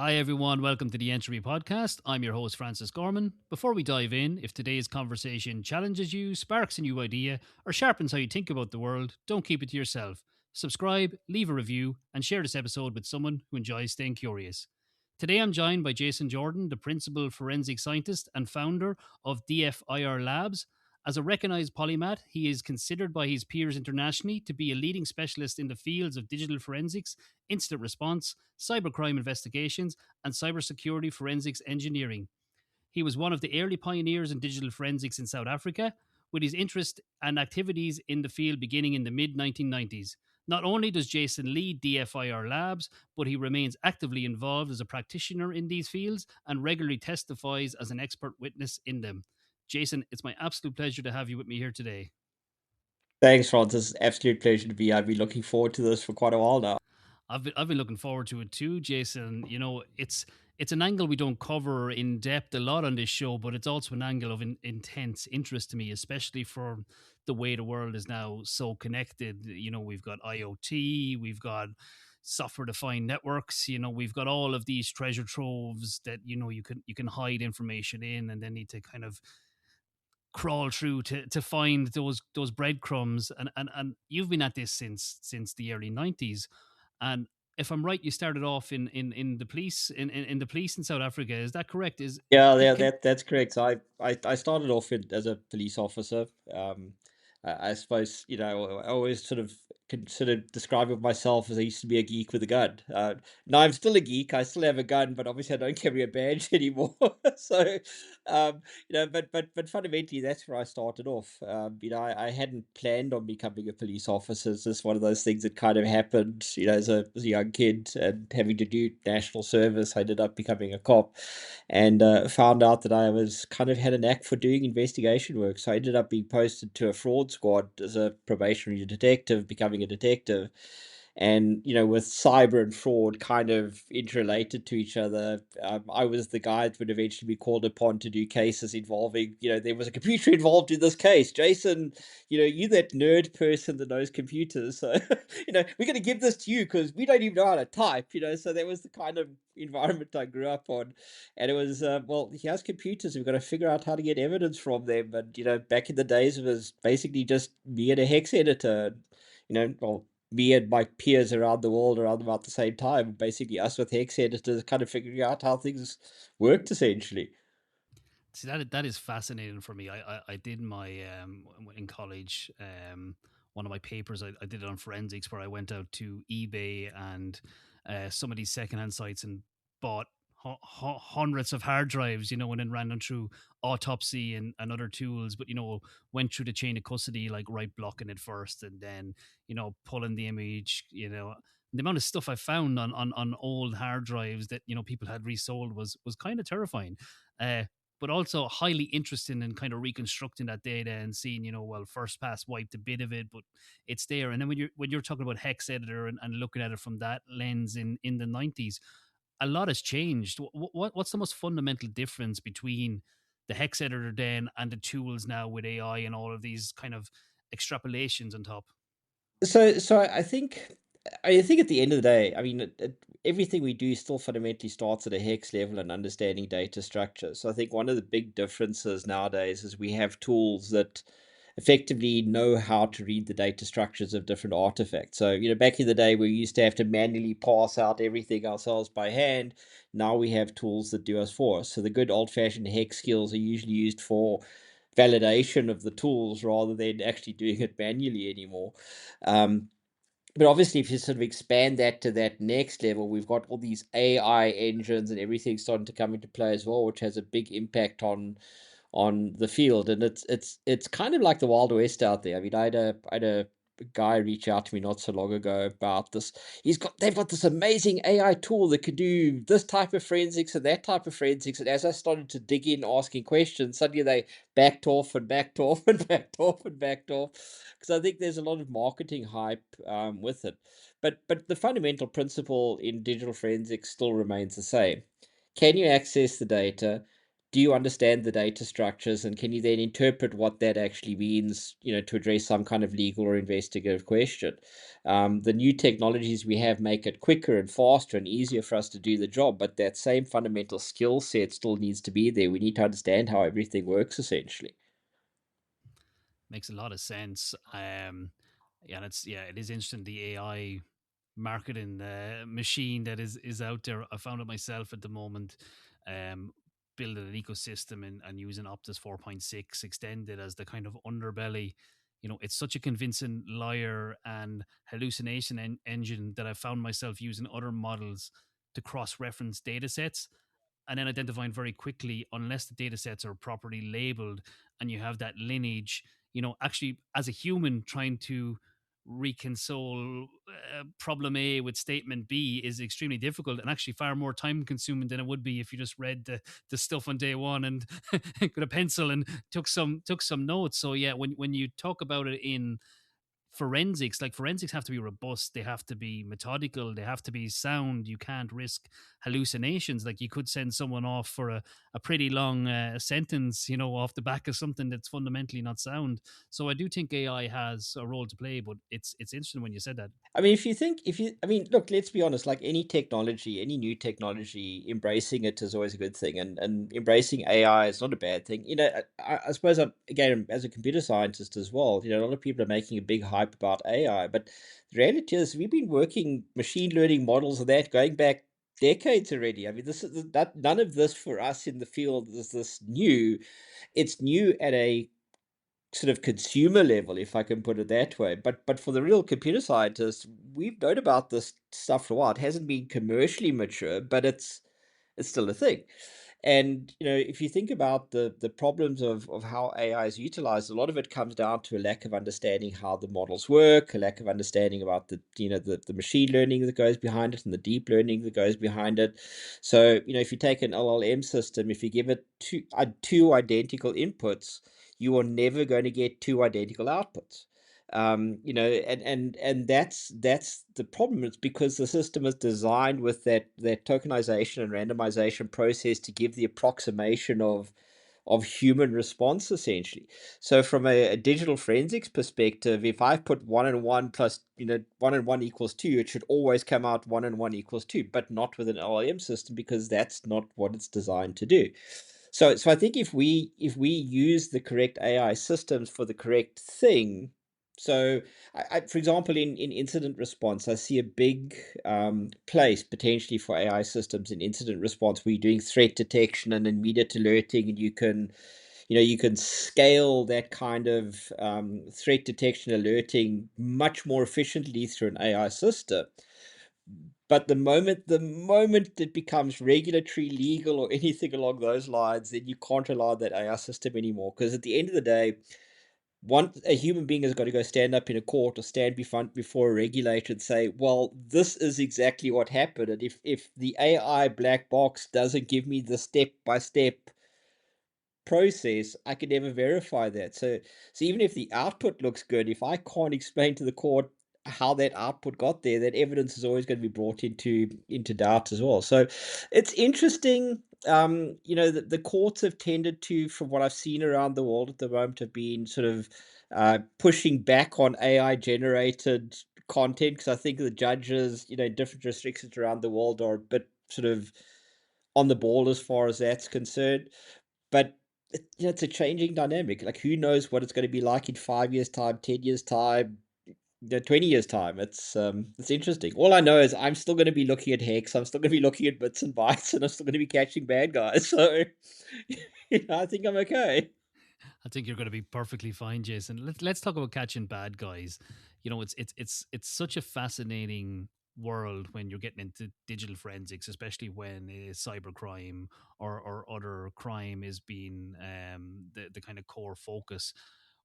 Hi, everyone. Welcome to the Entropy Podcast. I'm your host, Francis Gorman. Before we dive in, if today's conversation challenges you, sparks a new idea, or sharpens how you think about the world, don't keep it to yourself. Subscribe, leave a review, and share this episode with someone who enjoys staying curious. Today, I'm joined by Jason Jordaan, the principal forensic scientist and founder of DFIR Labs. As a recognized polymath, he is considered by his peers internationally to be a leading specialist in the fields of digital forensics, incident response, cybercrime investigations, and cybersecurity forensics engineering. He was one of the early pioneers in digital forensics in South Africa, with his interest and activities in the field beginning in the mid 1990s. Not only does Jason lead DFIR Labs, but he remains actively involved as a practitioner in these fields and regularly testifies as an expert witness in them. Jason, it's my absolute pleasure to have you with me here today. Thanks, Francis. Absolute pleasure to be. I've been looking forward to this for quite a while now. I've been looking forward to it too, Jason. You know, it's an angle we don't cover in depth a lot on this show, but it's also an angle of intense interest to me, especially for the way the world is now so connected. You know, we've got IoT, we've got software defined networks, you know, we've got all of these treasure troves that you can hide information in and then need to kind of crawl through to find those breadcrumbs, and you've been at this since the early 90s. And if I'm right, you started off in the police in the police in South Africa. Is that correct? Is Yeah, can, yeah, can that's correct. So I started off as a police officer. I suppose I always sort of considered describing myself as I used to be a geek with a gun. Now I'm still a geek. I still have a gun, but obviously I don't carry a badge anymore. So, but fundamentally that's where I started off. I hadn't planned on becoming a police officer. It's just one of those things that kind of happened. As a young kid and having to do national service, I ended up becoming a cop and found out that I was kind of had a knack for doing investigation work. So I ended up being posted to a fraud squad as a probationary detective, becoming a detective. And with cyber and fraud kind of interrelated to each other, I was the guy that would eventually be called upon to do cases involving, there was a computer involved in this case. Jason, you that nerd person that knows computers. So, we're going to give this to you because we don't even know how to type. So that was the kind of environment I grew up on. And it was, well, he has computers. We've got to figure out how to get evidence from them. And, back in the days, it was basically just me and a hex editor, well, me and my peers around the world around about the same time, basically us with hex editors kind of figuring out how things worked essentially. see that is fascinating for me. I did my in college, one of my papers, I did it on forensics, where I went out to eBay and some of these secondhand sites and bought hundreds of hard drives, you know, and then ran them through autopsy and other tools, but went through the chain of custody, like right blocking it first and then pulling the image. The amount of stuff I found on old hard drives that people had resold was kind of terrifying. But also highly interesting in kind of reconstructing that data and seeing, well, first pass wiped a bit of it, but it's there. And then when you're talking about hex editor and looking at it from that lens in the 90s, a lot has changed. What's the most fundamental difference between the hex editor then and the tools now with AI and all of these kind of extrapolations on top? So I think at the end of the day, I mean, everything we do still fundamentally starts at a hex level and understanding data structure. So I think one of the big differences nowadays is we have tools that effectively know how to read the data structures of different artifacts. So, back in the day, we used to have to manually parse out everything ourselves by hand. Now we have tools that do us for us. So the good old-fashioned hex skills are usually used for validation of the tools rather than actually doing it manually anymore. Um, but obviously, if you sort of expand that to that next level, we've got all these AI engines and everything starting to come into play as well, which has a big impact on the field. And it's kind of like the Wild West out there. I mean, I had a guy reach out to me not so long ago about this. They've got this amazing AI tool that could do this type of forensics and that type of forensics. And as I started to dig in, asking questions, suddenly they backed off and backed off and backed off and backed off, because I think there's a lot of marketing hype with it. But the fundamental principle in digital forensics still remains the same. Can you access the data? do you understand the data structures, and can you then interpret what that actually means, to address some kind of legal or investigative question? The new technologies we have make it quicker and faster and easier for us to do the job, but that same fundamental skill set still needs to be there. We need to understand how everything works, essentially. Makes a lot of sense. Yeah, and it is interesting, the AI marketing machine that is out there. I found it myself at the moment. Um, Building an ecosystem and using Optus 4.6 extended as the kind of underbelly. It's such a convincing liar and hallucination engine that I found myself using other models to cross reference data sets and then identifying very quickly, unless the data sets are properly labeled and you have that lineage, actually as a human trying to reconcile problem A with statement B is extremely difficult and actually far more time consuming than it would be if you just read the stuff on day one and got a pencil and took some notes. So yeah, when you talk about it in forensics, like forensics have to be robust, they have to be methodical, they have to be sound. You can't risk hallucinations. Like you could send someone off for a pretty long sentence, off the back of something that's fundamentally not sound. So I do think AI has a role to play, but it's interesting when you said that. I mean, I mean, look, let's be honest, like any technology, any new technology, embracing it is always a good thing. And embracing AI is not a bad thing. I suppose, again, as a computer scientist as well, a lot of people are making a big hype about AI. But the reality is, we've been working machine learning models of that going back decades already. I mean, none of this for us in the field is this new. It's new at a sort of consumer level, if I can put it that way. But for the real computer scientists, we've known about this stuff for a while. It hasn't been commercially mature, but it's still a thing. And if you think about the problems of how AI is utilized, a lot of it comes down to a lack of understanding how the models work, a lack of understanding about the machine learning that goes behind it and the deep learning that goes behind it. So if you take an LLM system, if you give it two identical inputs, you are never going to get two identical outputs. And that's the problem. It's because the system is designed with that tokenization and randomization process to give the approximation of human response, essentially. So from a digital forensics perspective, if I put 1 and 1 plus 1 and 1 equals 2, it should always come out 1 and 1 equals 2, but not with an LLM system, because that's not what it's designed to do. So I think if we use the correct AI systems for the correct thing. So for example, in incident response, I see a big place potentially for AI systems in incident response, where you're doing threat detection and immediate alerting, and you can scale that kind of threat detection alerting much more efficiently through an AI system. But the moment it becomes regulatory, legal, or anything along those lines, then you can't rely on that AI system anymore. Because at the end of the day, a human being has got to go stand up in a court or stand before a regulator and say, well, this is exactly what happened. And if the AI black box doesn't give me the step-by-step process, I can never verify that. So even if the output looks good, if I can't explain to the court how that output got there, that evidence is always going to be brought into doubt as well. So it's interesting. The courts have tended to, from what I've seen around the world at the moment, have been sort of pushing back on AI generated content, because I think the judges, in different jurisdictions around the world, are a bit sort of on the ball as far as that's concerned. But it's a changing dynamic. Like, who knows what it's going to be like in 5 years' time, 10 years' time, 20 years' time. It's interesting. All I know is I'm still going to be looking at hex. I'm still going to be looking at bits and bytes, and I'm still going to be catching bad guys. So, I think I'm okay. I think you're going to be perfectly fine, Jason. Let's talk about catching bad guys. It's such a fascinating world when you're getting into digital forensics, especially when cybercrime or other crime is being the kind of core focus.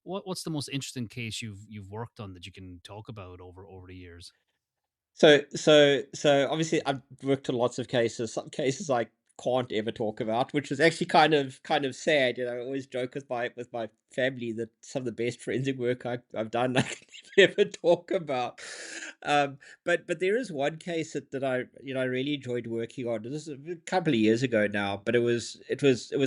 What's the most interesting case you've worked on that you can talk about over the years? So obviously I've worked on lots of cases. Some cases can't ever talk about, which is actually kind of sad. I always joke with my family that some of the best forensic work I've done I can never talk about. But there is one case that I really enjoyed working on. This is a couple of years ago now, but it was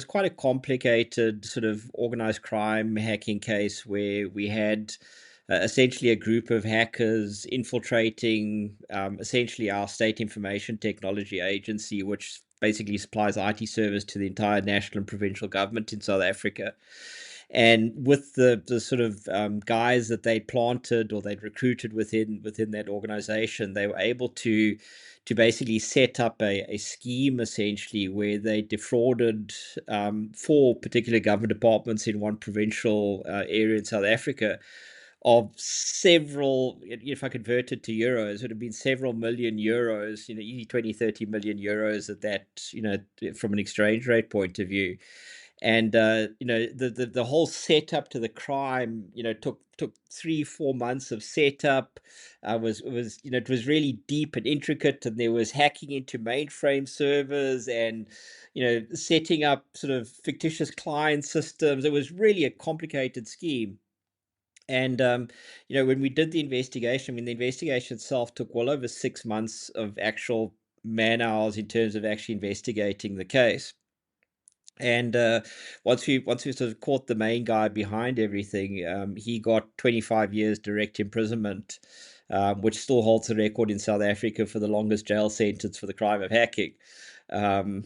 quite a complicated sort of organized crime hacking case where we had essentially a group of hackers infiltrating essentially our state information technology agency, which basically supplies IT service to the entire national and provincial government in South Africa. And with the sort of guys that they planted or they'd recruited within that organization, they were able to basically set up a scheme essentially where they defrauded four particular government departments in one provincial area in South Africa of several, if I convert it to euros, it would have been several million euros, easy 20, 30 million euros at that, from an exchange rate point of view. And the whole setup to the crime, took 3-4 months of setup. It was really deep and intricate, and there was hacking into mainframe servers and setting up sort of fictitious client systems. It was really a complicated scheme. And when we did the investigation, I mean, the investigation itself took well over 6 months of actual man hours in terms of actually investigating the case. And once we sort of caught the main guy behind everything, he got 25 years direct imprisonment, which still holds the record in South Africa for the longest jail sentence for the crime of hacking. So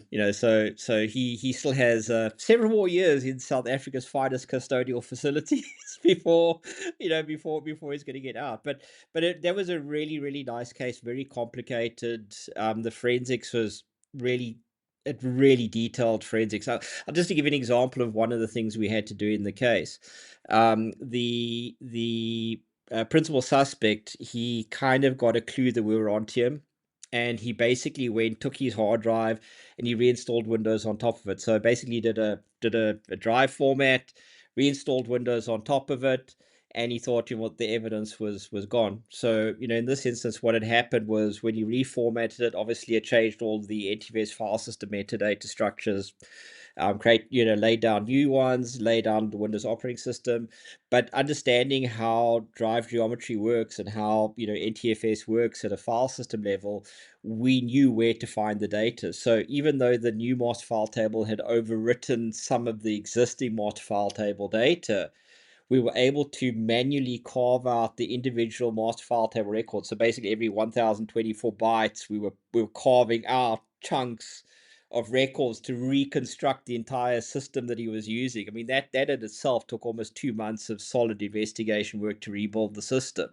he still has several more years in South Africa's finest custodial facilities before he's going to get out. But that was a really, really nice case, very complicated. The forensics was really really detailed forensics. I'll just to give you an example of one of the things we had to do in the case. The principal suspect, he kind of got a clue that we were onto him, and he basically took his hard drive and he reinstalled Windows on top of it. So basically did a drive format, reinstalled Windows on top of it, and he thought the evidence was gone. So in this instance, what had happened was when you reformatted it, obviously it changed all the NTFS file system metadata structures, laid down new ones, laid down the Windows operating system. But understanding how drive geometry works and how NTFS works at a file system level, we knew where to find the data. So even though the new master file table had overwritten some of the existing master file table data, we were able to manually carve out the individual master file table records. So basically every 1024 bytes, we were carving out chunks of records to reconstruct the entire system that he was using. I mean, that in itself took almost 2 months of solid investigation work to rebuild the system.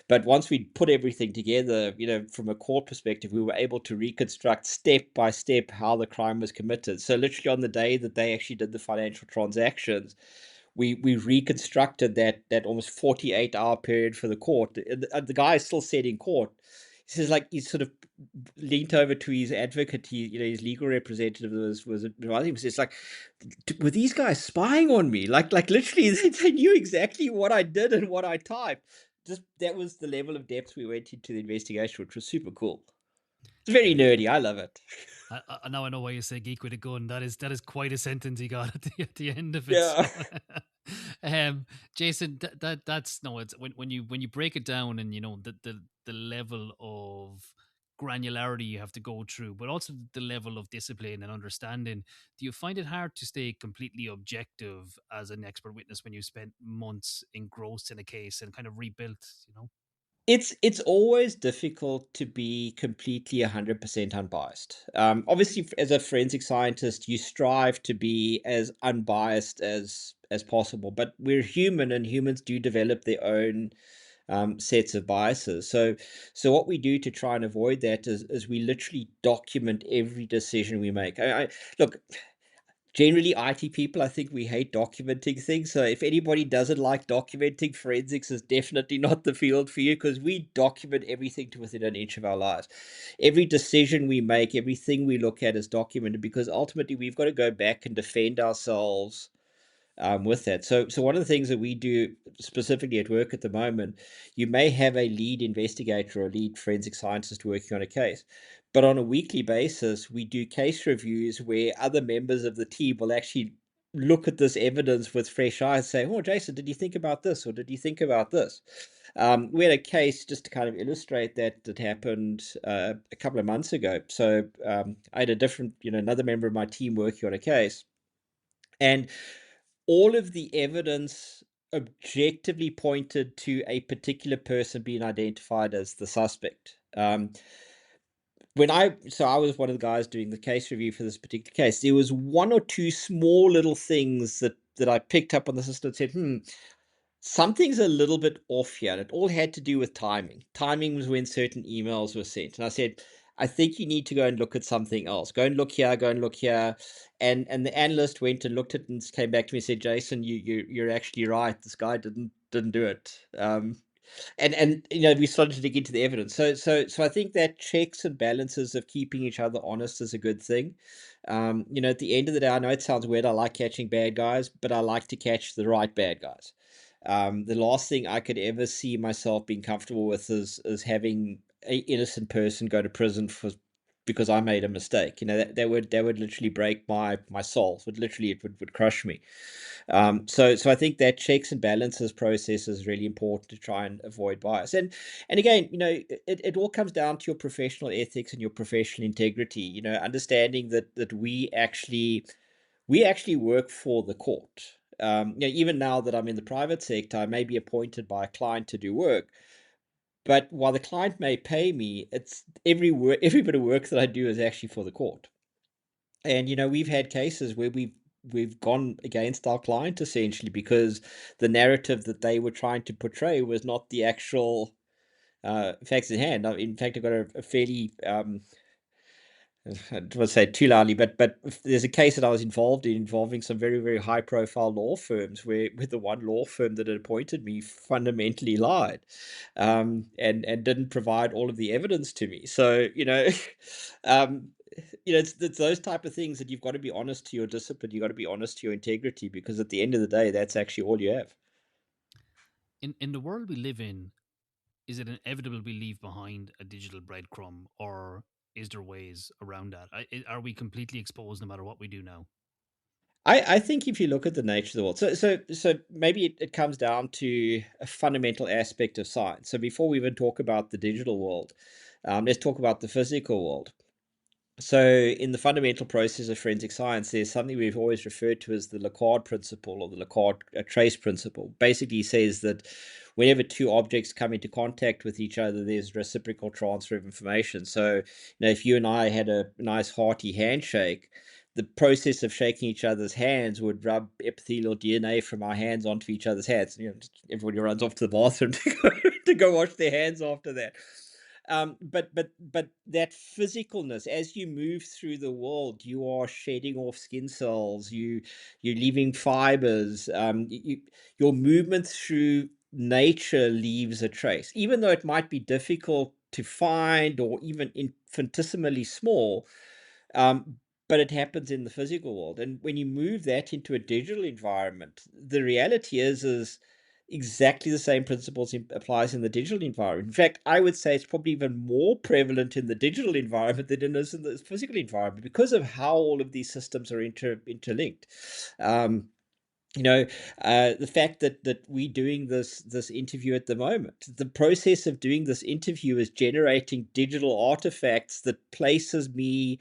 But once we put everything together, from a court perspective, we were able to reconstruct step by step how the crime was committed. So literally on the day that they actually did the financial transactions, we reconstructed that almost 48-hour period for the court. The guy is still said in court. He says, like, he sort of leaned over to his advocate. His legal representative was advising him. It's like, were these guys spying on me? Like literally, they knew exactly what I did and what I typed. Just that was the level of depth we went into the investigation, which was super cool. It's very nerdy. I love it. Now I know why you say geek with a gun. That is quite a sentence he got at the end of it. Yeah. So, Jason, that's no. It's when you break it down, and the level of granularity you have to go through, but also the level of discipline and understanding. Do you find it hard to stay completely objective as an expert witness when you spent months engrossed in a case and kind of rebuilt? It's always difficult to be completely 100% unbiased. Obviously, as a forensic scientist, you strive to be as unbiased as possible. But we're human, and humans do develop their own sets of biases. So what we do to try and avoid that is we literally document every decision we make. Look. Generally, IT people, I think we hate documenting things. So if anybody doesn't like documenting, forensics is definitely not the field for you, because we document everything to within an inch of our lives. Every decision we make, everything we look at is documented, because ultimately we've got to go back and defend ourselves with that. So one of the things that we do specifically at work at the moment, you may have a lead investigator or lead forensic scientist working on a case, but on a weekly basis, we do case reviews where other members of the team will actually look at this evidence with fresh eyes, say, "Oh, Jason, did you think about this, or did you think about this?" We had a case just to kind of illustrate that happened a couple of months ago. So I had a different, another member of my team working on a case, and all of the evidence objectively pointed to a particular person being identified as the suspect. So I was one of the guys doing the case review for this particular case. There was one or two small little things that I picked up on the system and said, something's a little bit off here. And it all had to do with timing. Timing was when certain emails were sent. And I said, I think you need to go and look at something else. Go and look here, go and look here. And the analyst went and looked at it and came back to me and said, Jason, you're actually right. This guy didn't do it. And we started to dig into the evidence. So I think that checks and balances of keeping each other honest is a good thing. At the end of the day, I know it sounds weird. I like catching bad guys, but I like to catch the right bad guys. The last thing I could ever see myself being comfortable with is having an innocent person go to prison because I made a mistake. That would literally break my soul. It would crush me. So I think that checks and balances process is really important to try and avoid bias. And again, it all comes down to your professional ethics and your professional integrity. Understanding that we actually work for the court. Even now that I'm in the private sector, I may be appointed by a client to do work. But while the client may pay me, it's every bit of work that I do is actually for the court. And we've had cases where we've gone against our client essentially because the narrative that they were trying to portray was not the actual facts at hand. In fact, I've got a fairly I don't want to say it too loudly, but there's a case that I was involved in involving some very, very high profile law firms where the one law firm that had appointed me fundamentally lied, and didn't provide all of the evidence to me. So, um, it's those type of things that you've got to be honest to your discipline. You've got to be honest to your integrity, because at the end of the day, that's actually all you have. In the world we live in, is it inevitable we leave behind a digital breadcrumb, or is there ways around that? Are we completely exposed no matter what we do now? I think if you look at the nature of the world, so maybe it comes down to a fundamental aspect of science. So before we even talk about the digital world, let's talk about the physical world. So in the fundamental process of forensic science, there's something we've always referred to as the Lacard principle, or the Lacard trace principle. Basically says that whenever two objects come into contact with each other, there's reciprocal transfer of information. So, if you and I had a nice hearty handshake, the process of shaking each other's hands would rub epithelial DNA from our hands onto each other's hands. Everybody runs off to the bathroom to go wash their hands after that. But that physicalness, as you move through the world, you are shedding off skin cells. You're leaving fibers. Your movement through nature leaves a trace, even though it might be difficult to find or even infinitesimally small. But it happens in the physical world, and when you move that into a digital environment, the reality is exactly the same principles applies in the digital environment. In fact, I would say it's probably even more prevalent in the digital environment than it is in the physical environment, because of how all of these systems are interlinked. Um, the fact that we doing this interview at the moment, the process of doing this interview is generating digital artifacts that places me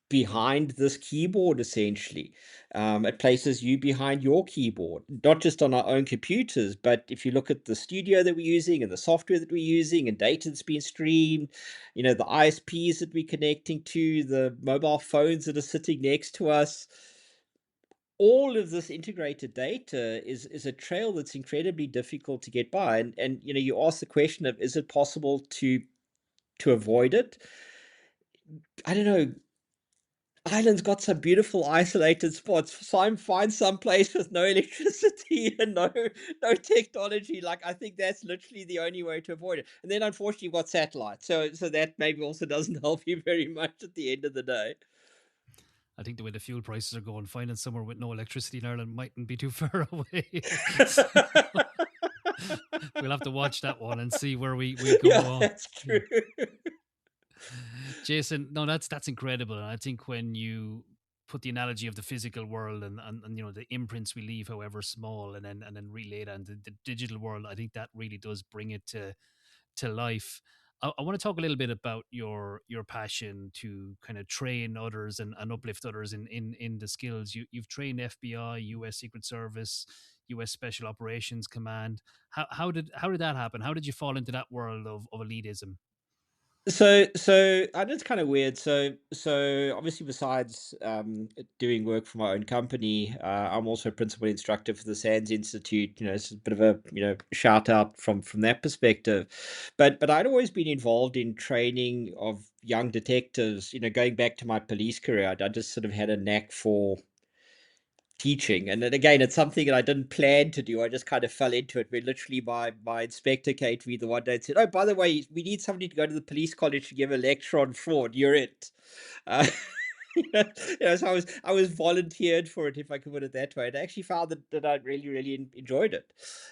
behind this keyboard essentially. It places you behind your keyboard, not just on our own computers, but if you look at the studio that we're using and the software that we're using and data that's being streamed, the ISPs that we're connecting to, the mobile phones that are sitting next to us. All of this integrated data is a trail that's incredibly difficult to get by. And you ask the question of, is it possible to avoid it? I don't know. Ireland's got some beautiful isolated spots. Find some place with no electricity and no technology. Like, I think that's literally the only way to avoid it. And then unfortunately you've got satellite. So that maybe also doesn't help you very much at the end of the day. I think the way the fuel prices are going, finding somewhere with no electricity in Ireland mightn't be too far away. So we'll have to watch that one and see where we Yeah, go. that's true. Jason, no, that's incredible. And I think when you put the analogy of the physical world and the imprints we leave, however small, and then relay that into the digital world, I think that really does bring it to life. I want to talk a little bit about your passion to kind of train others and uplift others in the skills. You've trained FBI, U.S. Secret Service, U.S. Special Operations Command. How did that happen? How did you fall into that world of elitism? So I know it's kind of weird. So obviously, besides doing work for my own company, I'm also a principal instructor for the SANS Institute. It's a bit of a shout out from that perspective. But I'd always been involved in training of young detectives. Going back to my police career, I just sort of had a knack for teaching. And then again, it's something that I didn't plan to do. I just kind of fell into it. Where literally my inspector came to me the one day and said, "Oh, by the way, we need somebody to go to the police college to give a lecture on fraud. You're it." Uh, so I was volunteered for it, if I could put it that way. And I actually found that I really, really enjoyed it.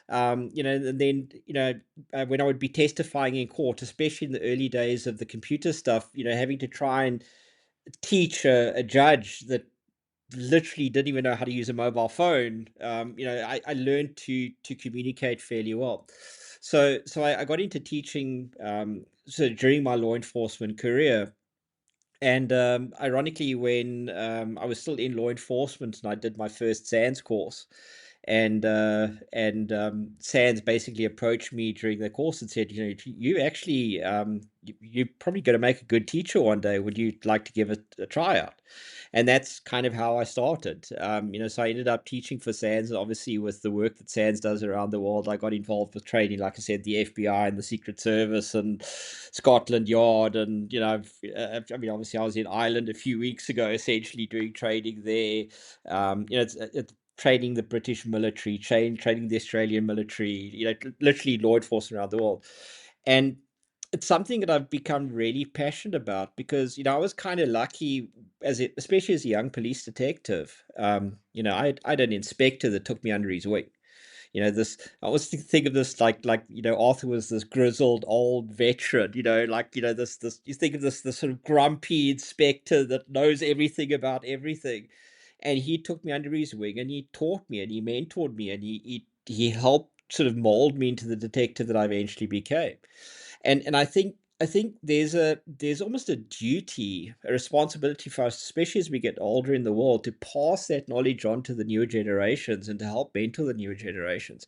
And then, when I would be testifying in court, especially in the early days of the computer stuff, having to try and teach a judge that literally didn't even know how to use a mobile phone. I learned to communicate fairly well. So I got into teaching. So during my law enforcement career, and ironically, when I was still in law enforcement and I did my first SANS course, and SANS basically approached me during the course and said, you actually you're probably going to make a good teacher one day. Would you like to give it a tryout? And that's kind of how I started. So I ended up teaching for SANS, and obviously with the work that SANS does around the world, I got involved with training, like I said, the FBI and the Secret Service and Scotland Yard, and obviously I was in Ireland a few weeks ago, essentially doing training there. It's training the British military, training the Australian military, literally law enforcement around the world. And it's something that I've become really passionate about because, I was kind of lucky especially as a young police detective. I had an inspector that took me under his wing. This I always think of this like Arthur was this grizzled old veteran. This you think of this sort of grumpy inspector that knows everything about everything, and he took me under his wing and he taught me and he mentored me and he helped sort of mold me into the detective that I eventually became. And I think there's almost a duty, a responsibility for us, especially as we get older in the world, to pass that knowledge on to the newer generations and to help mentor the newer generations,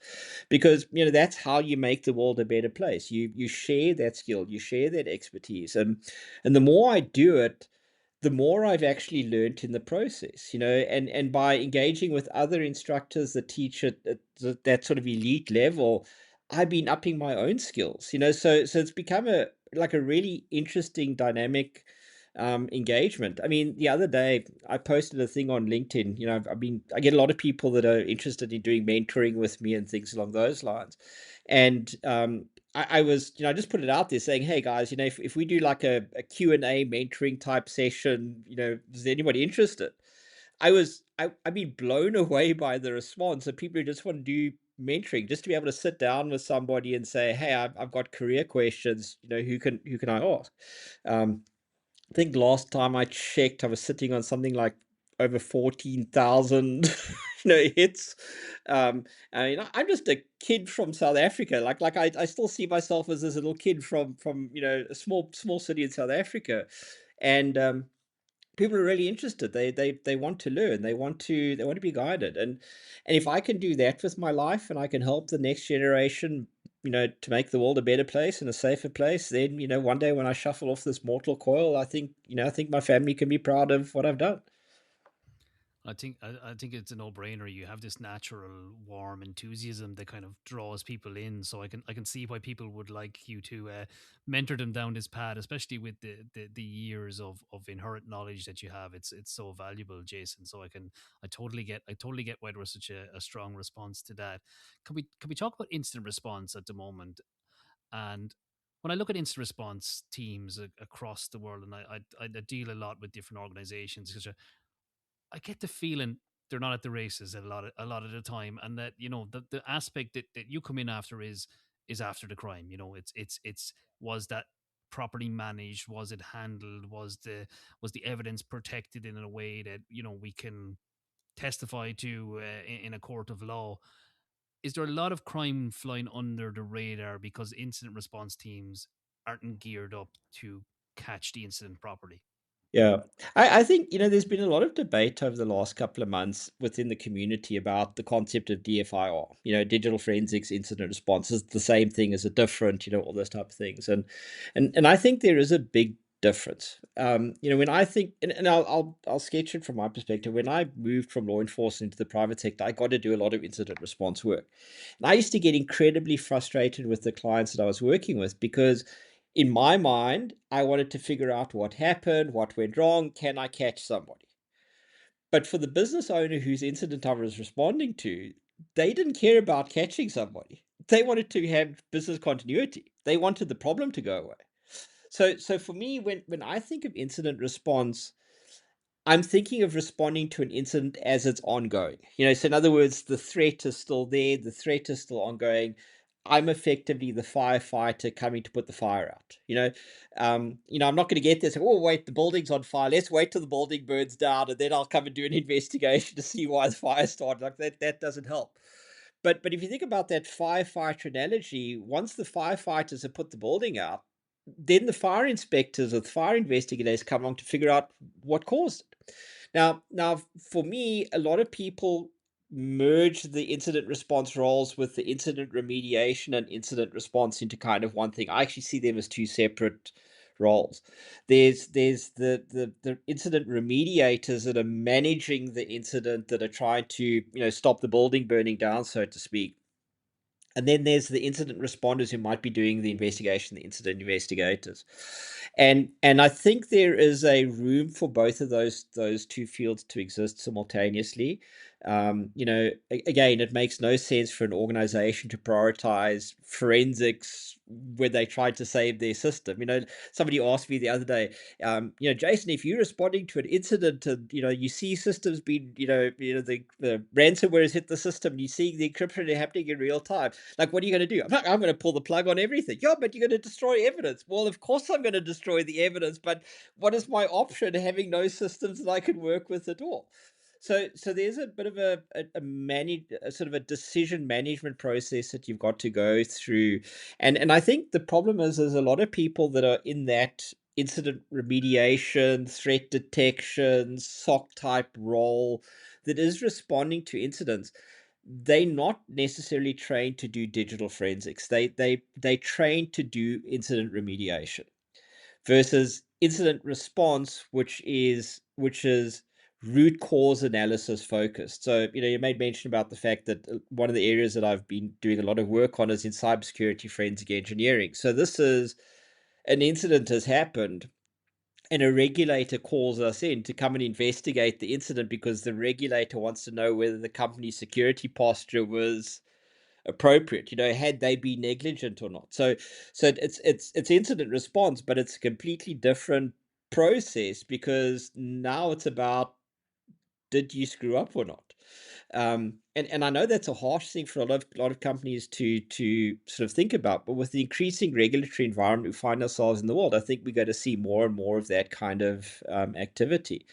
because that's how you make the world a better place. You share that skill, you share that expertise, and the more I do it, the more I've actually learned in the process, and by engaging with other instructors that teach at that sort of elite level, I've been upping my own skills, so it's become a really interesting dynamic engagement. I mean, the other day I posted a thing on LinkedIn. I get a lot of people that are interested in doing mentoring with me and things along those lines. And I was, I just put it out there saying, hey guys, if we do like a Q&A mentoring type session, is anybody interested? I've been blown away by the response of people who just want to do mentoring, just to be able to sit down with somebody and say, hey, I've got career questions, who can I ask? I think last time I checked, I was sitting on something like over 14,000, hits. I mean, I'm just a kid from South Africa. Like I still see myself as this little kid from a small city in South Africa, and people are really interested. They want to learn. They want to be guided. And if I can do that with my life, and I can help the next generation, to make the world a better place and a safer place, then one day when I shuffle off this mortal coil, I think my family can be proud of what I've done. I think it's a no-brainer. You have this natural warm enthusiasm that kind of draws people in. So I can see why people would like you to mentor them down this path, especially with the years of inherent knowledge that you have. It's so valuable, Jason. So I totally get why there was such a strong response to that. Can we talk about instant response at the moment? And when I look at instant response teams across the world, and I deal a lot with different organizations, I get the feeling they're not at the races a lot of the time, and that the aspect that you come in after is after the crime. It's was that properly managed? Was it handled? Was the evidence protected in a way that we can testify to in a court of law? Is there a lot of crime flying under the radar because incident response teams aren't geared up to catch the incident properly? Yeah. I think, there's been a lot of debate over the last couple of months within the community about the concept of DFIR, digital forensics incident response. Is it the same thing? Is it different? All those type of things. And I think there is a big difference. When I think, and I'll sketch it from my perspective. When I moved from law enforcement into the private sector, I got to do a lot of incident response work. And I used to get incredibly frustrated with the clients that I was working with because in my mind, I wanted to figure out what happened, what went wrong, can I catch somebody? But for the business owner whose incident I was responding to, they didn't care about catching somebody. They wanted to have business continuity. They wanted the problem to go away. So for me, when I think of incident response, I'm thinking of responding to an incident as it's ongoing. So in other words, the threat is still there, the threat is still ongoing. I'm effectively the firefighter coming to put the fire out. I'm not going to get this. Oh, wait, the building's on fire. Let's wait till the building burns down, and then I'll come and do an investigation to see why the fire started. Like that doesn't help. But if you think about that firefighter analogy, once the firefighters have put the building out, then the fire inspectors or the fire investigators come along to figure out what caused it. Now, for me, a lot of people merge the incident response roles with the incident remediation and incident response into kind of one thing. I actually see them as two separate roles. There's the incident remediators that are managing the incident, that are trying to stop the building burning down, so to speak. And then there's the incident responders who might be doing the investigation, the incident investigators. And I think there is a room for both of those two fields to exist simultaneously. Again, it makes no sense for an organization to prioritize forensics when they try to save their system. Somebody asked me the other day, Jason, if you're responding to an incident and you see systems being, the ransomware has hit the system, and you see the encryption happening in real time, like, what are you going to do? I'm going to pull the plug on everything. Yeah, but you're going to destroy evidence. Well, of course I'm going to destroy the evidence, but what is my option having no systems that I can work with at all? So there's a bit of a sort of a decision management process that you've got to go through. And I think the problem is there's a lot of people that are in that incident remediation, threat detection, SOC type role that is responding to incidents. They're not necessarily trained to do digital forensics. They train to do incident remediation versus incident response, which is root cause analysis focused. So, you made mention about the fact that one of the areas that I've been doing a lot of work on is in cybersecurity forensic engineering. So this is an incident has happened, and a regulator calls us in to come and investigate the incident because the regulator wants to know whether the company's security posture was appropriate. Had they been negligent or not. So it's incident response, but it's a completely different process because now it's about, did you screw up or not? And I know that's a harsh thing for a lot of companies to sort of think about, but with the increasing regulatory environment we find ourselves in the world, I think we're going to see more and more of that kind of activity.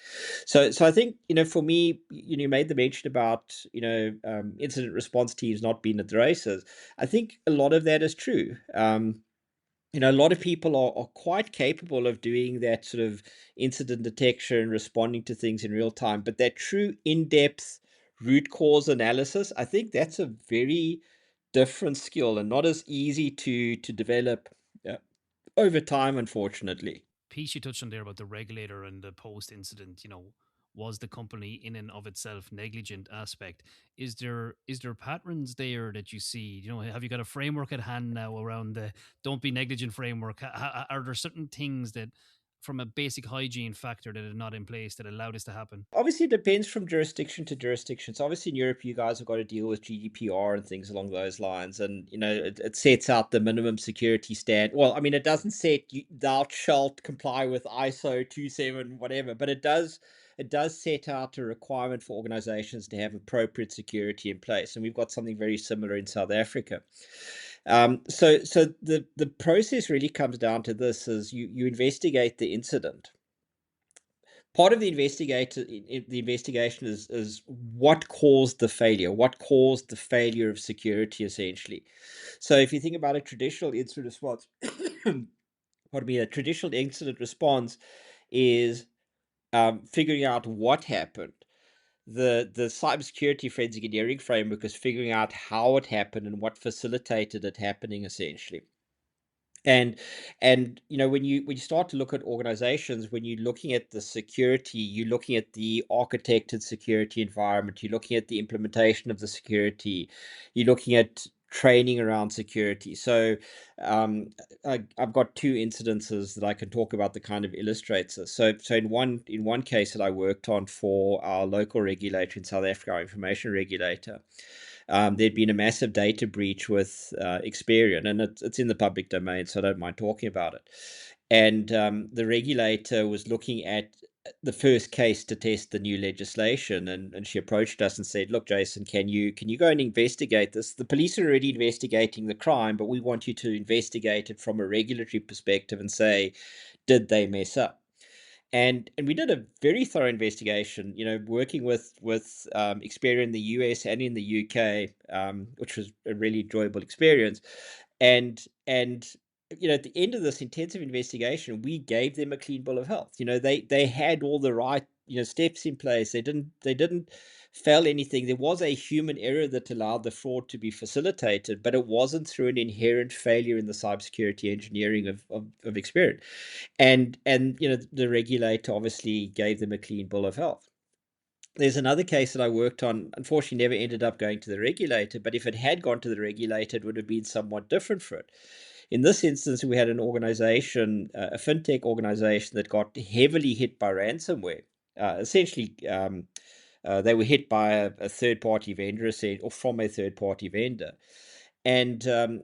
So I think for me, you made the mention about incident response teams not being at the races. I think a lot of that is true. A lot of people are quite capable of doing that sort of incident detection, responding to things in real time, but that true in-depth root cause analysis, I think that's a very different skill and not as easy to develop over time, unfortunately. Piece you touched on there about the regulator and the post incident, was the company in and of itself negligent aspect? Is there patterns there that you see? Have you got a framework at hand now around the don't be negligent framework? Are there certain things that from a basic hygiene factor that is not in place that allowed this to happen? Obviously, it depends from jurisdiction to jurisdiction. So obviously in Europe, you guys have got to deal with GDPR and things along those lines. And, it sets out the minimum security stand. Well, I mean, it doesn't set thou shalt comply with ISO 27, whatever, but it does set out a requirement for organizations to have appropriate security in place. And we've got something very similar in South Africa. So the process really comes down to this: is you investigate the incident. Part of the investigation is what caused the failure, of security, essentially. So if you think about a traditional incident response, pardon me, a traditional incident response is figuring out what happened. The cybersecurity forensic engineering framework is figuring out how it happened and what facilitated it happening, essentially. And when you start to look at organizations, when you're looking at the security, you're looking at the architected security environment, you're looking at the implementation of the security, you're looking at training around security. So I've got two incidences that I can talk about that kind of illustrates this. So in one case that I worked on for our local regulator in South Africa, our information regulator, there'd been a massive data breach with Experian, and it's in the public domain, so I don't mind talking about it. And the regulator was looking at the first case to test the new legislation, and she approached us and said, "Look, Jason, can you go and investigate this? The police are already investigating the crime, but we want you to investigate it from a regulatory perspective and say, did they mess up?" And we did a very thorough investigation, working with Experian in the US and in the UK, which was a really enjoyable experience. And at the end of this intensive investigation, we gave them a clean bill of health. They had all the right steps in place. They didn't fail anything. There was a human error that allowed the fraud to be facilitated, but it wasn't through an inherent failure in the cybersecurity engineering of Experian. And the regulator obviously gave them a clean bill of health. There's another case that I worked on, unfortunately never ended up going to the regulator, but if it had gone to the regulator, it would have been somewhat different for it. In this instance, we had an organization, a fintech organization, that got heavily hit by ransomware. Essentially, they were hit by a third-party vendor, or from a third-party vendor. And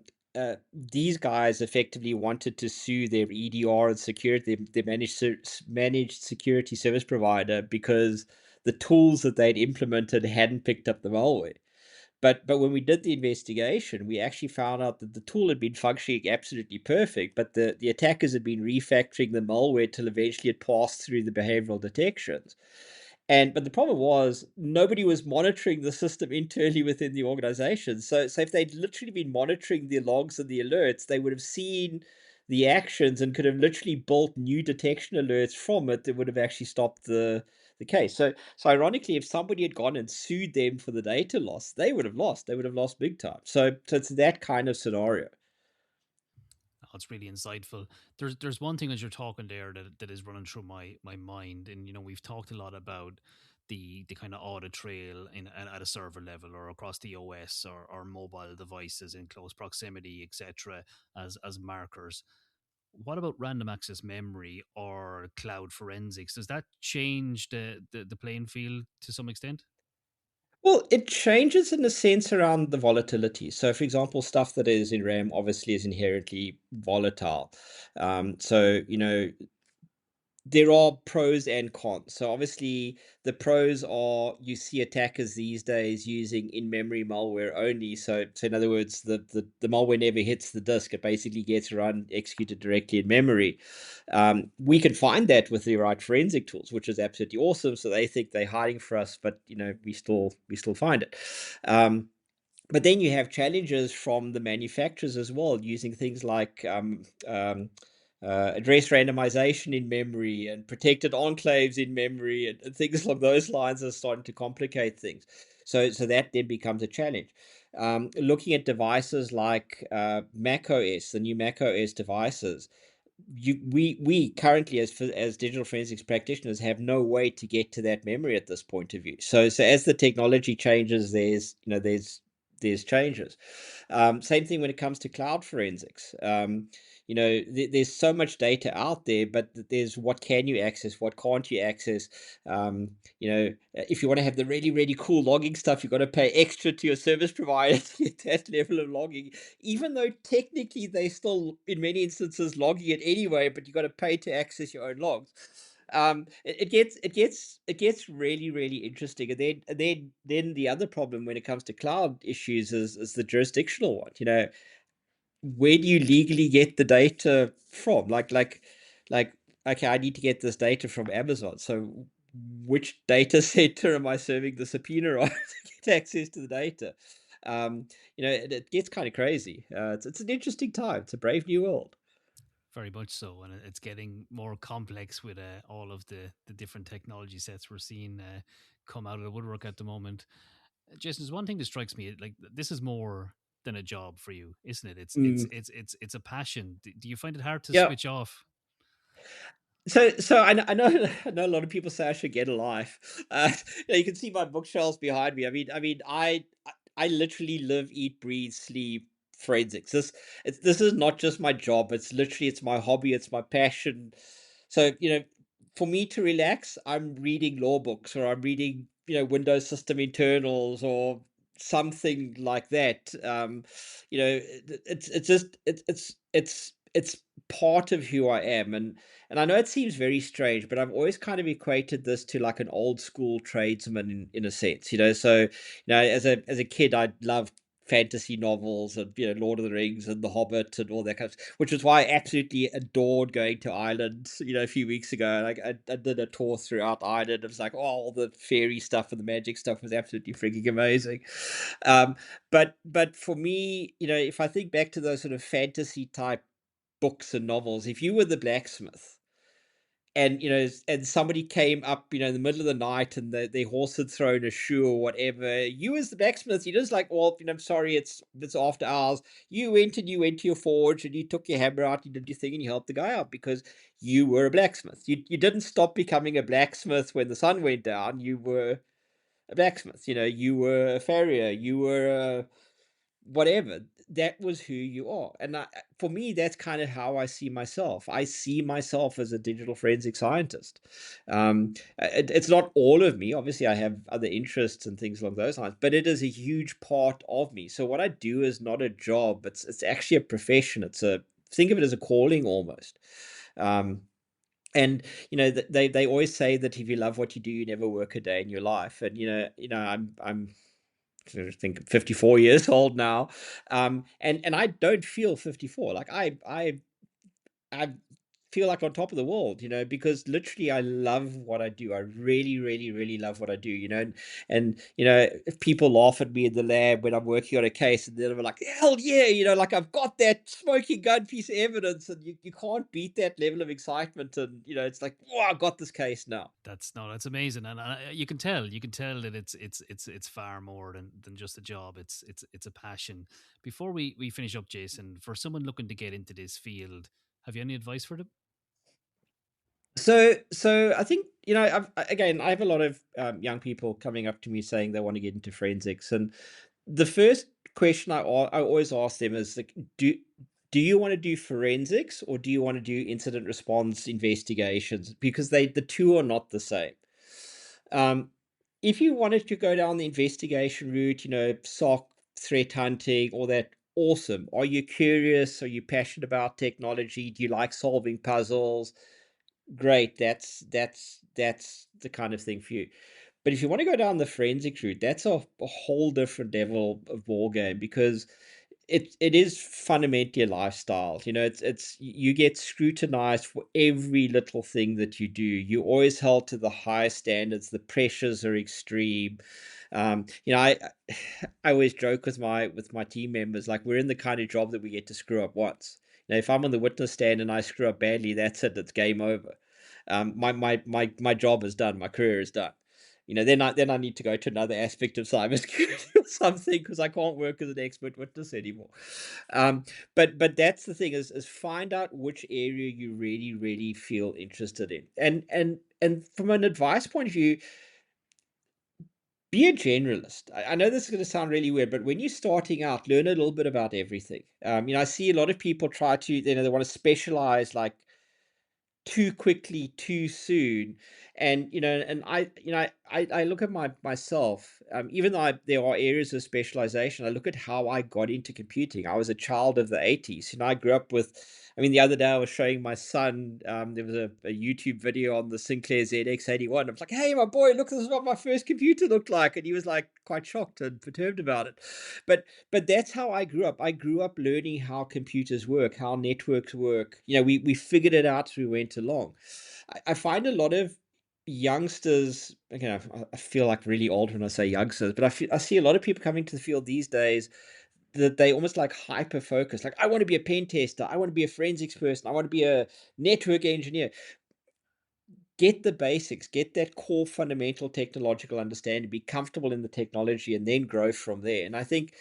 these guys effectively wanted to sue their EDR and security, their managed security service provider, because the tools that they'd implemented hadn't picked up the malware. But when we did the investigation, we actually found out that the tool had been functioning absolutely perfect, but the attackers had been refactoring the malware till eventually it passed through the behavioral detections. But the problem was nobody was monitoring the system internally within the organization. So if they'd literally been monitoring the logs and the alerts, they would have seen the actions and could have literally built new detection alerts from it that would have actually stopped the case. So ironically, if somebody had gone and sued them for the data loss, they would have lost. They would have lost big time. So it's that kind of scenario. Oh, it's really insightful. There's one thing as you're talking there that is running through my mind, and we've talked a lot about the kind of audit trail at a server level or across the OS or mobile devices in close proximity, etc. as markers. What about random access memory or cloud forensics? Does that change the playing field to some extent? Well, it changes in a sense around the volatility. So, for example, stuff that is in RAM obviously is inherently volatile. So, there are pros and cons. So obviously the pros are you see attackers these days using in-memory malware only. So in other words, the malware never hits the disk. It basically gets run, executed directly in memory. We can find that with the right forensic tools, which is absolutely awesome. So they think they're hiding for us, but we still find it. But then you have challenges from the manufacturers as well, using things like address randomization in memory and protected enclaves in memory, and things along those lines are starting to complicate things. So that then becomes a challenge. Looking at devices like Mac OS, the new Mac OS devices, we currently as digital forensics practitioners have no way to get to that memory at this point of view. So as the technology changes, there's there's changes. Same thing when it comes to cloud forensics. There's so much data out there, but there's what can you access, what can't you access. If you want to have the really, really cool logging stuff, you've got to pay extra to your service provider to get that level of logging, even though technically they still, in many instances, logging it anyway, but you've got to pay to access your own logs. It gets really, really interesting. And then the other problem when it comes to cloud issues is the jurisdictional one. Where do you legally get the data from? Like, okay, I need to get this data from Amazon. So which data center am I serving the subpoena on to get access to the data? It gets kind of crazy. It's an interesting time. It's a brave new world. Very much so, and it's getting more complex with all of the different technology sets we're seeing come out of the woodwork at the moment. Jason, there's one thing that strikes me: like this is more than a job for you, isn't it? Mm, It's a passion. Do you find it hard to yeah. switch off? So I know I know a lot of people say I should get a life. You can see my bookshelves behind me. I literally live, eat, breathe, sleep forensics. This is not just my job. It's my hobby. It's my passion. So for me to relax, I'm reading law books, or I'm reading Windows system internals or something like that. It's just it's part of who I am. And I know it seems very strange, but I've always kind of equated this to like an old school tradesman in a sense, So, as a kid, I loved fantasy novels and Lord of the Rings and The Hobbit and all that kind of stuff, which is why I absolutely adored going to Ireland, a few weeks ago. Like I did a tour throughout Ireland. It was like, oh, all the fairy stuff and the magic stuff was absolutely freaking amazing. Um, but for me, if I think back to those sort of fantasy type books and novels, if you were the blacksmith and and somebody came up in the middle of the night and their horse had thrown a shoe or whatever, you as the blacksmith, you just like, well, I'm sorry, it's after hours. You went to your forge and you took your hammer out, you did your thing, and you helped the guy out because you were a blacksmith. You didn't stop becoming a blacksmith when the sun went down. You were a blacksmith. You were a farrier, you were a whatever. That was who you are. And for me, that's kind of how I see myself. I see myself as a digital forensic scientist. It's not all of me. Obviously, I have other interests and things along those lines, but it is a huge part of me. So what I do is not a job. It's actually a profession. Think of it as a calling almost. Um, and they always say that if you love what you do, you never work a day in your life. And I'm I think 54 years old now. And I don't feel 54. Like I feel like on top of the world, because literally I love what I do. I really, really, really love what I do, and if people laugh at me in the lab when I'm working on a case, and they're like, hell yeah, like I've got that smoking gun piece of evidence, and you can't beat that level of excitement. And it's like, wow, I got this case now. That's amazing, and you can tell that it's far more than just a job. It's a passion. Before we finish up, Jason, for someone looking to get into this field, have you any advice for them? So I think again, I have a lot of young people coming up to me saying they want to get into forensics, and the first question I always ask them is like, do you want to do forensics, or do you want to do incident response investigations? Because the two are not the same. Um, if you wanted to go down the investigation route, SOC, threat hunting, all that, awesome. Are you curious? Are you passionate about technology? Do you like solving puzzles? Great, that's the kind of thing for you. But if you want to go down the forensic route, that's a whole different level of ball game, because it is fundamentally a lifestyle. It's you get scrutinized for every little thing that you do. You're always held to the highest standards. The pressures are extreme. I always joke with my team members, like, we're in the kind of job that we get to screw up once. If I'm on the witness stand and I screw up badly, that's it. It's game over. My job is done. My career is done. Then I need to go to another aspect of cybersecurity or something, because I can't work as an expert witness anymore. But that's the thing, is find out which area you really, really feel interested in. And from an advice point of view, Be a generalist. I know this is going to sound really weird, but when you're starting out, learn a little bit about everything. I see a lot of people try to, they want to specialize like too quickly, too soon. And and I look at myself, even though there are areas of specialization. I look at how I got into computing. I was a child of the 80s. I grew up with, the other day I was showing my son, there was a YouTube video on the Sinclair ZX81. I was like, hey, my boy, look, this is what my first computer looked like. And he was like quite shocked and perturbed about it. But that's how I grew up. I grew up learning how computers work, how networks work. We figured it out as we went along. I find a lot of youngsters, I feel like really old when I say youngsters, but I see a lot of people coming to the field these days that they almost like hyper focus. Like, I want to be a pen tester. I want to be a forensics person. I want to be a network engineer. Get the basics, get that core fundamental technological understanding, be comfortable in the technology, and then grow from there. And I think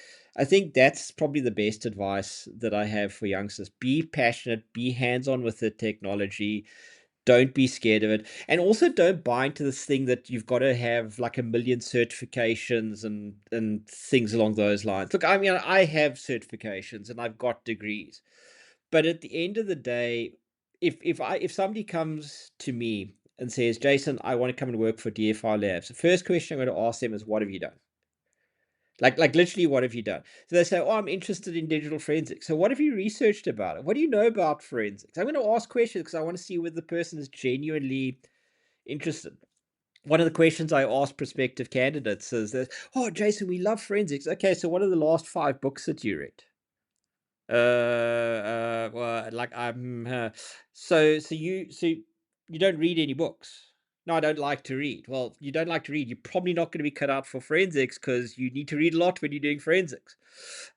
that's probably the best advice that I have for youngsters. Be passionate, be hands-on with the technology. Don't be scared of it. And also don't buy into this thing that you've got to have like a million certifications and things along those lines. Look, I have certifications and I've got degrees. But at the end of the day, if somebody comes to me and says, Jason, I want to come and work for DFI Labs, the first question I'm going to ask them is, what have you done? Like literally, what have you done? So they say, oh, I'm interested in digital forensics. So what have you researched about it? What do you know about forensics? I'm going to ask questions because I want to see whether the person is genuinely interested. One of the questions I ask prospective candidates is this: oh, Jason, we love forensics. Okay, so what are the last 5 books that you read? Well, like, so you don't read any books? No, I don't like to read. Well, you don't like to read. You're probably not going to be cut out for forensics because you need to read a lot when you're doing forensics.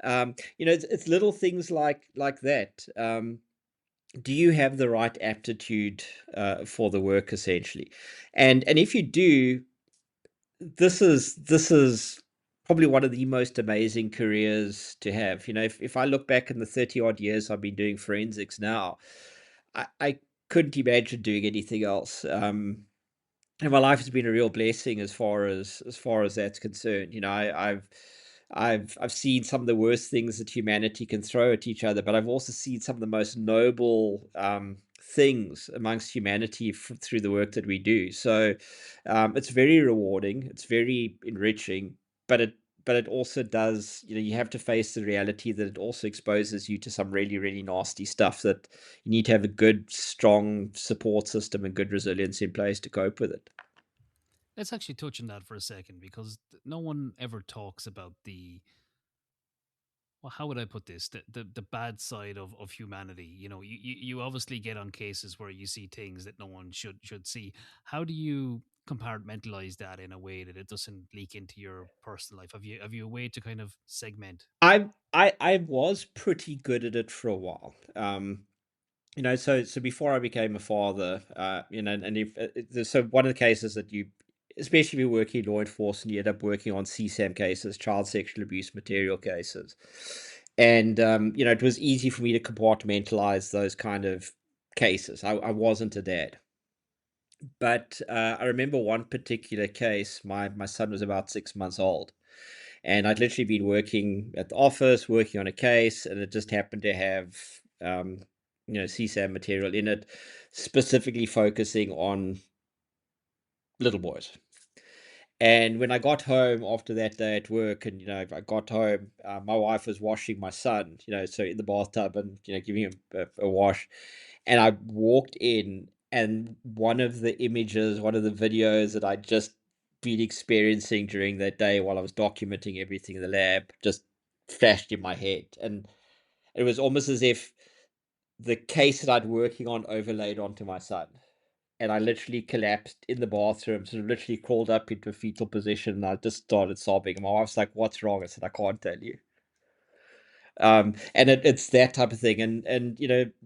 It's little things like that. Do you have the right aptitude for the work, essentially? And if you do, this is probably one of the most amazing careers to have. If I look back in the 30 odd years I've been doing forensics now, I couldn't imagine doing anything else. And my life has been a real blessing as far as that's concerned. I've seen some of the worst things that humanity can throw at each other, but I've also seen some of the most noble things amongst humanity through the work that we do. So it's very rewarding. It's very enriching, but it also does. You have to face the reality that it also exposes you to some really, really nasty stuff that you need to have a good, strong support system and good resilience in place to cope with it. Let's actually touch on that for a second because no one ever talks about the, well, how would I put this? The bad side of humanity. You obviously get on cases where you see things that no one should see. How do you compartmentalize that in a way that it doesn't leak into your personal life? Have you a way to kind of segment? I was pretty good at it for a while. So before I became a father, and so one of the cases that especially if you work in law enforcement, you end up working on CSAM cases, child sexual abuse material cases, and it was easy for me to compartmentalize those kind of cases. I wasn't a dad, but I remember one particular case. My son was about 6 months old, and I'd literally been working at the office, working on a case, and it just happened to have CSAM material in it, specifically focusing on little boys. And when I got home after that day at work, and I got home, my wife was washing my son, so in the bathtub, and giving him a wash. And I walked in, and one of the images, one of the videos that I'd just been experiencing during that day while I was documenting everything in the lab just flashed in my head. And it was almost as if the case that I'd working on overlaid onto my son. And I literally collapsed in the bathroom, sort of literally crawled up into a fetal position, and I just started sobbing. And my wife's like, "What's wrong?" I said, "I can't tell you." And it's that type of thing. And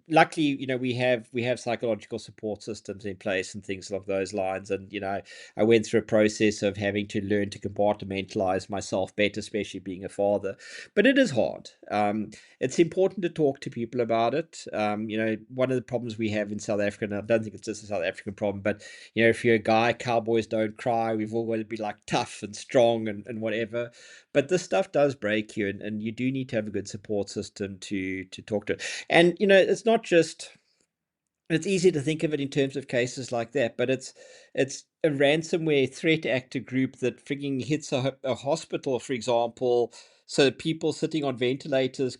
luckily, we have psychological support systems in place and things along those lines. And I went through a process of having to learn to compartmentalize myself better, especially being a father. But it is hard. It's important to talk to people about it. One of the problems we have in South Africa, and I don't think it's just a South African problem, but if you're a guy, cowboys don't cry. We've all got to be like tough and strong and whatever. But this stuff does break you, and you do need to have a good support system to talk to. And it's not just. It's easy to think of it in terms of cases like that, but it's a ransomware threat actor group that frigging hits a hospital, for example, so people sitting on ventilators,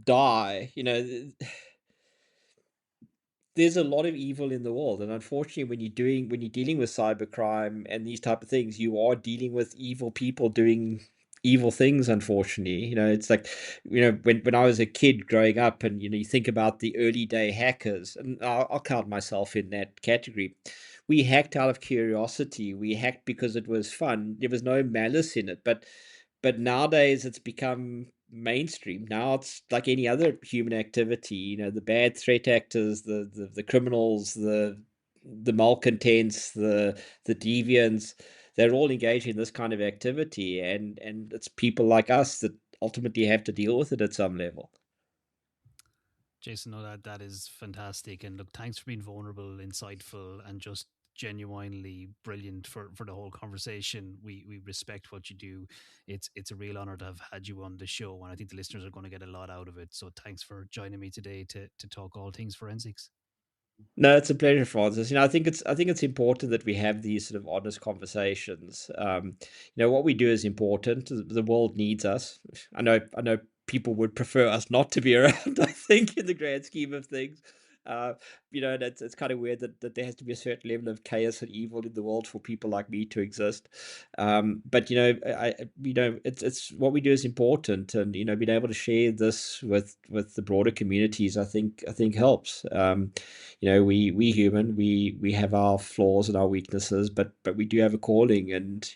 die. There's a lot of evil in the world, and unfortunately, when you're dealing with cybercrime and these type of things, you are dealing with evil people doing evil things. Unfortunately, it's like, when I was a kid growing up, and you think about the early day hackers, and I'll count myself in that category. We hacked out of curiosity. We hacked because it was fun. There was no malice in it, but nowadays it's become mainstream. Now it's like any other human activity. The bad threat actors, the criminals, the malcontents, the deviants. They're all engaged in this kind of activity, and it's people like us that ultimately have to deal with it at some level. Jason, no, that is fantastic. And look, thanks for being vulnerable, insightful, and just genuinely brilliant for the whole conversation. We respect what you do. It's a real honor to have had you on the show, and I think the listeners are going to get a lot out of it. So thanks for joining me today to talk all things forensics. No, it's a pleasure, Francis. I think it's important that we have these sort of honest conversations. What we do is important. The world needs us. I know people would prefer us not to be around, I think, in the grand scheme of things. Uh, and it's kind of weird that there has to be a certain level of chaos and evil in the world for people like me to exist. But it's what we do is important, and being able to share this with the broader communities, I think helps. We human, we have our flaws and our weaknesses, but we do have a calling, and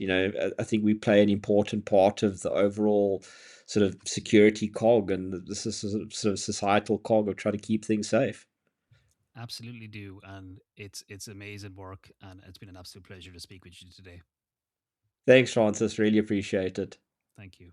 I think we play an important part of the overall sort of security cog, and this is a sort of societal cog of trying to keep things safe. Absolutely do, and it's amazing work, and it's been an absolute pleasure to speak with you today. Thanks, Francis. Really appreciate it. Thank you.